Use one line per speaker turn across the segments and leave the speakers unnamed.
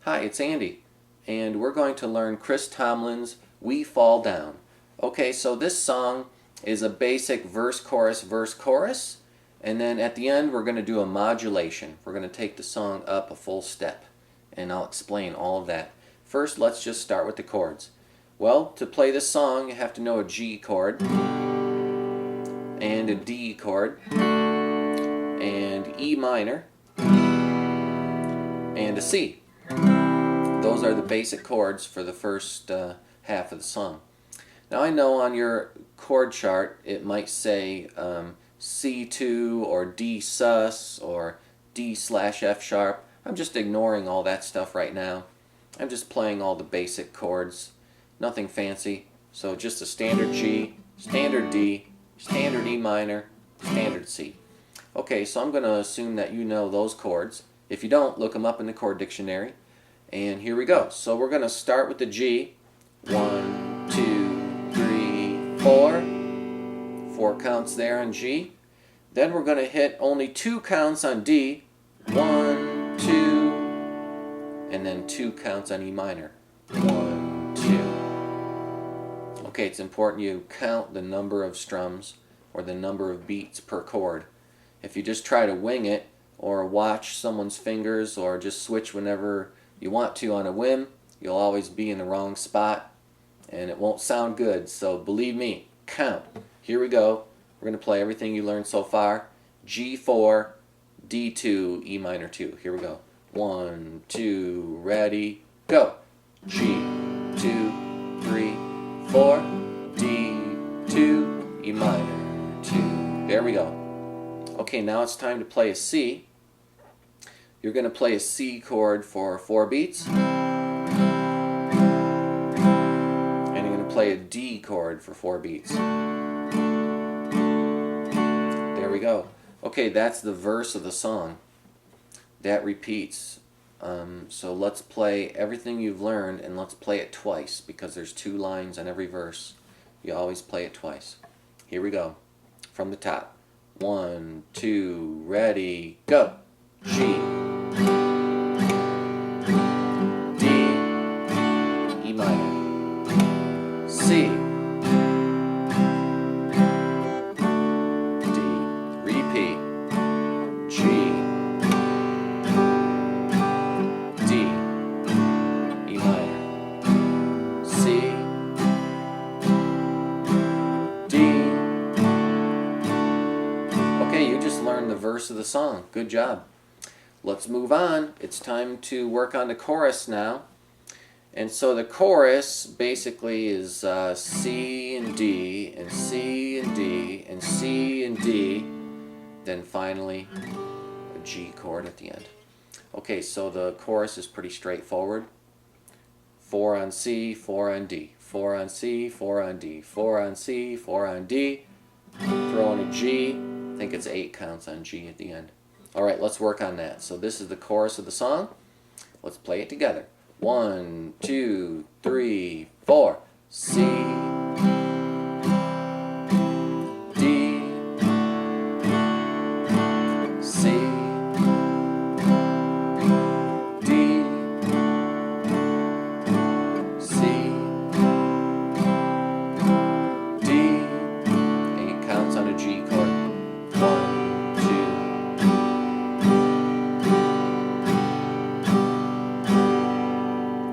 Hi, it's Andy, and we're going to learn Chris Tomlin's We Fall Down. Okay, so this song is a basic verse, chorus, and then at the end we're going to do a modulation. We're going to take the song up a full step, and I'll explain all of that. First, let's just start with the chords. Well, to play this song, you have to know a G chord, and a D chord, and E minor, and a C. Those are the basic chords for the first half of the song. Now I know on your chord chart it might say C2 or D sus or D/F sharp. I'm just ignoring all that stuff right now. I'm just playing all the basic chords. Nothing fancy. So just a standard G, standard D, standard E minor, standard C. Okay, so I'm going to assume that you know those chords. If you don't, look them up in the chord dictionary. And here we go. So we're going to start with the G. 1, 2, 3, 4. 4 counts there on G. Then we're going to hit only 2 counts on D. 1, 2, and then 2 counts on E minor. 1, 2. Okay, it's important you count the number of strums or the number of beats per chord. If you just try to wing it or watch someone's fingers or just switch whenever you want to on a whim, you'll always be in the wrong spot and it won't sound good. So believe me, count. Here we go. We're going to play everything you learned so far. G4, D2, E minor 2. Here we go. 1, 2, ready, go. G, 2, 3, 4, D2, E minor 2. There we go. Okay, now it's time to play a C. You're going to play a C chord for 4 beats. And you're going to play a D chord for 4 beats. There we go. Okay, that's the verse of the song. That repeats. So let's play everything you've learned and let's play it twice because there's 2 lines on every verse. You always play it twice. Here we go. From the top. 1, 2, ready, go. G. C, D, repeat, G, D, E minor, C, D. Okay, you just learned the verse of the song. Good job. Let's move on. It's time to work on the chorus now. And so the chorus basically is C and D, and C and D, and C and D, then finally a G chord at the end. Okay, so the chorus is pretty straightforward. 4 on C, 4 on D, 4 on C, 4 on D, 4 on C, 4 on D, throw in a G. I think it's 8 counts on G at the end. Alright, let's work on that. So this is the chorus of the song. Let's play it together. 1, 2, 3, 4. C, D, C, D, C, D. 8 counts on a G chord. 1, 2.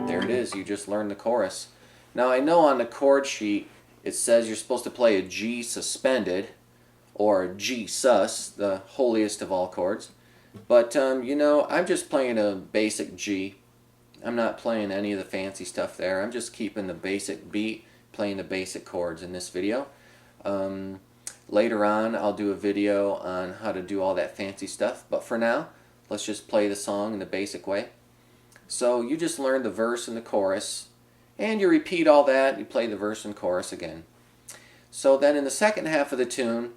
There it is. You just learned the chorus. Now I know on the chord sheet it says you're supposed to play a G suspended or G sus, the holiest of all chords. But you know, I'm just playing a basic G. I'm not playing any of the fancy stuff there. I'm just keeping the basic beat, playing the basic chords in this video. Later on I'll do a video on how to do all that fancy stuff. But for now, let's just play the song in the basic way. So you just learned the verse and the chorus, and you repeat all that, you play the verse and chorus again. So then in the second half of the tune,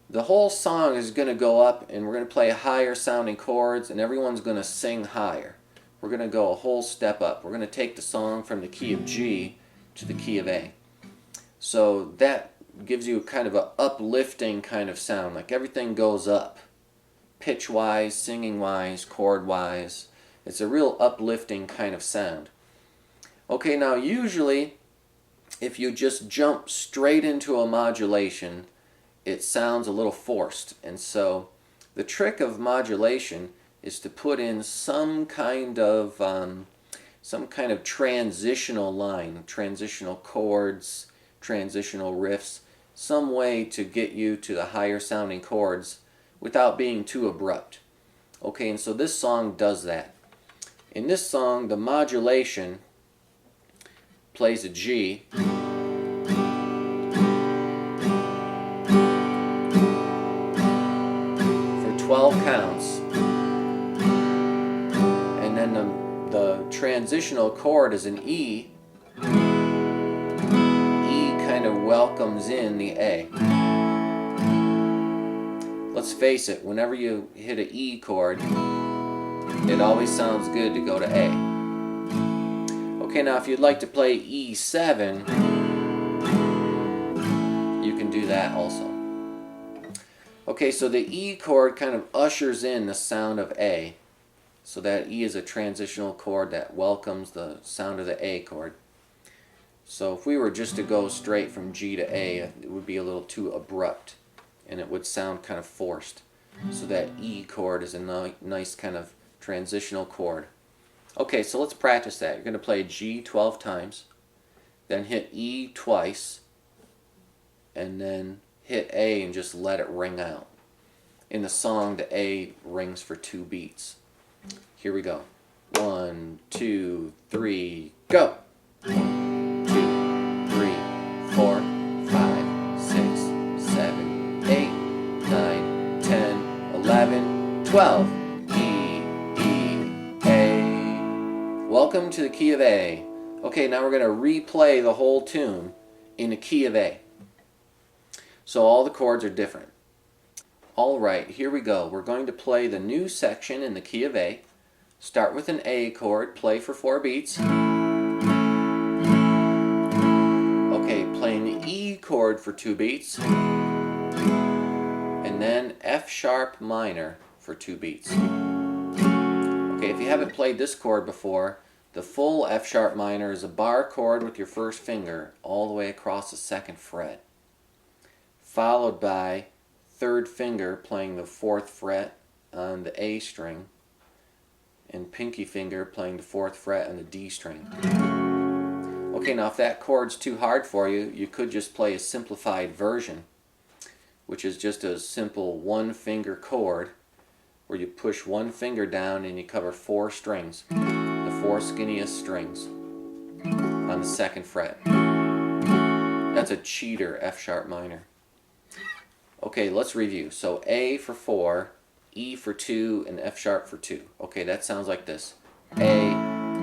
the whole song is going to go up, and we're going to play higher sounding chords, and everyone's going to sing higher. We're going to go a whole step up. We're going to take the song from the key of G to the key of A. So that gives you kind of an uplifting kind of sound, like everything goes up, pitch-wise, singing-wise, chord-wise. It's a real uplifting kind of sound. Okay, now usually if you just jump straight into a modulation, it sounds a little forced. And so the trick of modulation is to put in some kind of transitional line, transitional chords, transitional riffs, some way to get you to the higher sounding chords without being too abrupt. Okay, and so this song does that. In this song, the modulation plays a G, for 12 counts, and then the transitional chord is an E. E kind of welcomes in the A. Let's face it, whenever you hit an E chord, it always sounds good to go to A. Okay, now if you'd like to play E7, you can do that also. Okay, so the E chord kind of ushers in the sound of A. So that E is a transitional chord that welcomes the sound of the A chord. So if we were just to go straight from G to A, it would be a little too abrupt, and it would sound kind of forced. So that E chord is a nice kind of transitional chord. Okay, so let's practice that. You're going to play G 12 times, then hit E twice, and then hit A and just let it ring out. In the song, the A rings for 2 beats. Here we go. 1, 2, 3, go! 1, 2, 3, 4, 5, 6, 7, 8, 9, 10, 11, 12. E, A. Welcome to the key of A. Okay, now we're going to replay the whole tune in the key of A. So all the chords are different. Alright, here we go. We're going to play the new section in the key of A. Start with an A chord, play for 4 beats. Okay, playing the E chord for 2 beats. And then F sharp minor for 2 beats. Okay, if you haven't played this chord before, the full F sharp minor is a bar chord with your first finger all the way across the 2nd fret, followed by 3rd finger playing the 4th fret on the A string, and pinky finger playing the 4th fret on the D string. Okay, now if that chord's too hard for you, you could just play a simplified version, which is just a simple 1-finger chord where you push 1 finger down and you cover 4 strings, the 4 skinniest strings on the 2nd fret. That's a cheater F sharp minor. Okay, let's review. So A for 4, E for 2, and F sharp for 2. Okay, that sounds like this. A,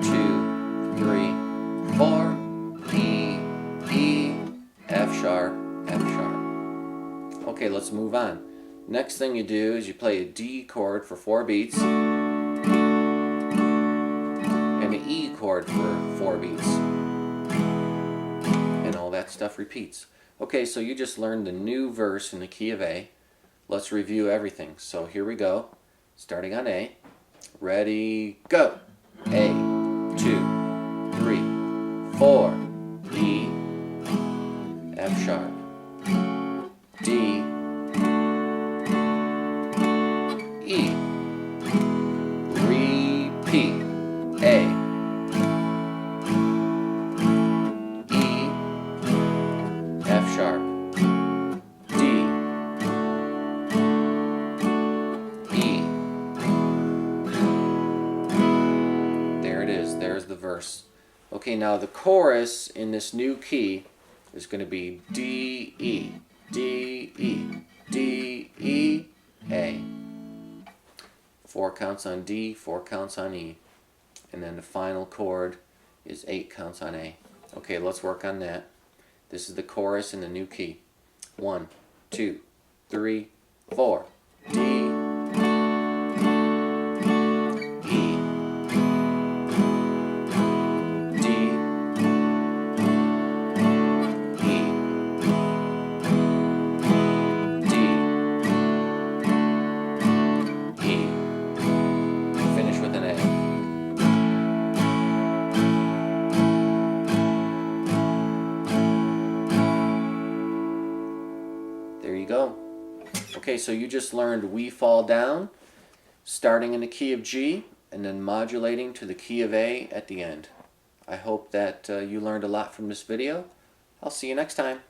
2, 3, 4, E, F sharp, F sharp. Okay, let's move on. Next thing you do is you play a D chord for 4 beats, and an E chord for 4 beats. And all that stuff repeats. Okay, so you just learned the new verse in the key of A. Let's review everything. So here we go. Starting on A. Ready, go! A, 2, 3, 4, E, F sharp, D, E. Repeat. A, E, F sharp, D, E. There it is. There's the verse. Okay, now the chorus in this new key is going to be D, E, D, E, D, E, A. 4 counts on D, 4 counts on E. And then the final chord is 8 counts on A. Okay, let's work on that. This is the chorus in the new key. 1, 2, 3, 4. D, E, D, E, D, E. Finish with an A. There you go. Okay, so you just learned We Fall Down, starting in the key of G, and then modulating to the key of A at the end. I hope that you learned a lot from this video. I'll see you next time.